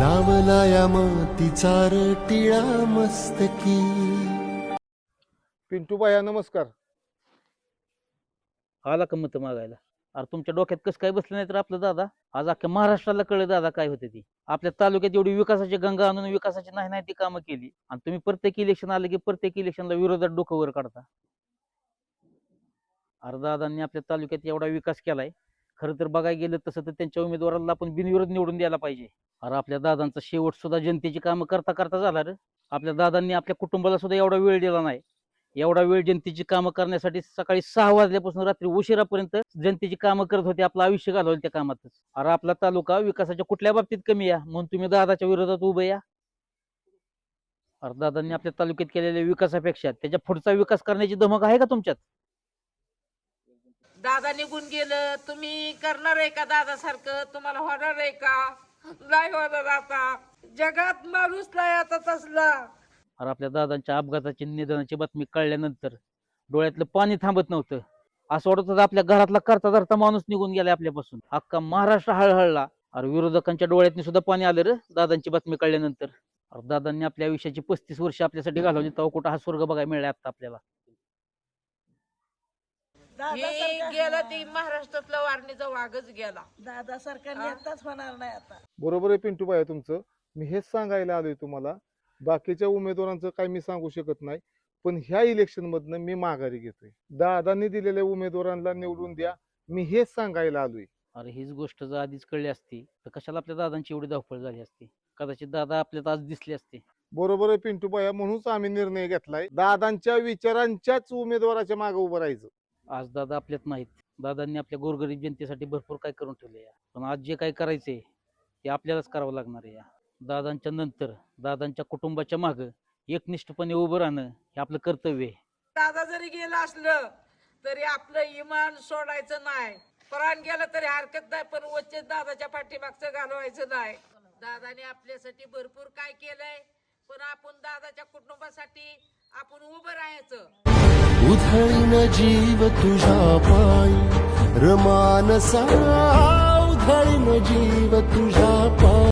लावला या मातीचा टिळा मस्तकी. पिंटू बाया नमस्कार. आला का मत मागायला? अरे तुमच्या डोक्यात कसं काय बसलं नाही तर आपलं दादा आज अख्ख्या महाराष्ट्राला कळलं दादा काय होते ती. आपल्या तालुक्यात एवढी विकासाची गंगा आणून विकासाची नाही ती कामं केली आणि तुम्ही प्रत्येक इलेक्शन आले की प्रत्येक इलेक्शनला विरोधात डोकं वर काढता. अरे दादांनी आपल्या तालुक्यात एवढा विकास केलाय. खरं तर बघायला गेलं तसं तर त्यांच्या उमेदवाराला आपण बिनविरोध निवडून द्यायला पाहिजे. अरे आपल्या दादांचा शेवट सुद्धा जनतेची कामं करता करता झाला रे. आपल्या दादांनी आपल्या कुटुंबाला सुद्धा एवढा वेळ दिला नाही. एवढा वेळ जनतेची कामं करण्यासाठी सकाळी 6 वाजल्यापासून रात्री उशिरापर्यंत जनतेची कामं करत होते. आपलं आयुष्य घालवलं त्या कामातच. अरे आपला तालुका विकासाच्या कुठल्या बाबतीत कमी या म्हणून तुम्ही दादाच्या विरोधात उभे या. अरे दादांनी आपल्या तालुक्यात केलेल्या विकासापेक्षा त्याच्या पुढचा विकास करण्याची धमक आहे का तुमच्यात? दादा निघून गेलं, तुम्ही करणार आहे का दादा सारखं? तुम्हाला होणार आहे का? नाही होणार. आता जगात माणूस नाही आता तसला. अरे आपल्या दादांच्या अपघाताची निधनाची बातमी कळल्यानंतर डोळ्यातलं पाणी थांबत नव्हतं. असं वाटत होतं आपल्या घरातला करता धरता माणूस निघून गेला आपल्यापासून. अख्खा महाराष्ट्र हळहळला. अरे विरोधकांच्या डोळ्यातनी सुद्धा पाणी आलं रे दादांची बातमी कळल्यानंतर. अरे दादांनी आपल्या आयुष्याची 35 वर्ष आपल्यासाठी घालवली, तेव्हा कुठं हा स्वर्ग बघायला मिळाला आता आपल्याला. हे गेलं ते महाराष्ट्रातला वारणीचा वाघच गेला. दादा सरकार नेताच होणार नाही आता. बरोबर आहे पिंटू बाया तुमचं. मी हेच सांगायला आलोय तुम्हाला. बाकीच्या उमेदवारांचं काही मी सांगू शकत नाही, पण ह्या इलेक्शन मधनं मी माघारी घेतोय. दादांनी दिलेल्या उमेदवारांना निवडून द्या, मी हेच सांगायला आलोय. अरे हीच गोष्ट जर आधीच कळली असती तर कशाला आपल्या दादांची एवढी धावपळ झाली असती? कदाचित दादा आपल्यात आज दिसले असते. बरोबर आहे पिंटू बाया, म्हणूनच आम्ही निर्णय घेतलाय दादांच्या विचारांच्याच उमेदवाराच्या मागे उभं राहायचं. आज दादा आपल्यात नाहीत. दादांनी आपल्या गोरगरीब जनतेसाठी भरपूर काय करून ठेवले. पण आज जे काय करायचंय ते आपल्यालाच करावं लागणार आहे. दादांच्या नंतर दादांच्या कुटुंबाच्या मागं एकनिष्ठपणे उभं राहणं हे आपलं कर्तव्य आहे. दादा जरी गेलं असलं तरी आपलं इमान सोडायचं नाही. प्राण गेलं तरी हरकत नाही, पण वच्चे दादाच्या पाठीमागचं घालवायचं नाही. दादाने आपल्यासाठी भरपूर काय केलंय, पण आपण दादाच्या कुटुंबासाठी आपण उभं राहायचं. उधळीन जीव तुझ्या पायी रमानसा, उधळीन जीव तुझ्या पायी.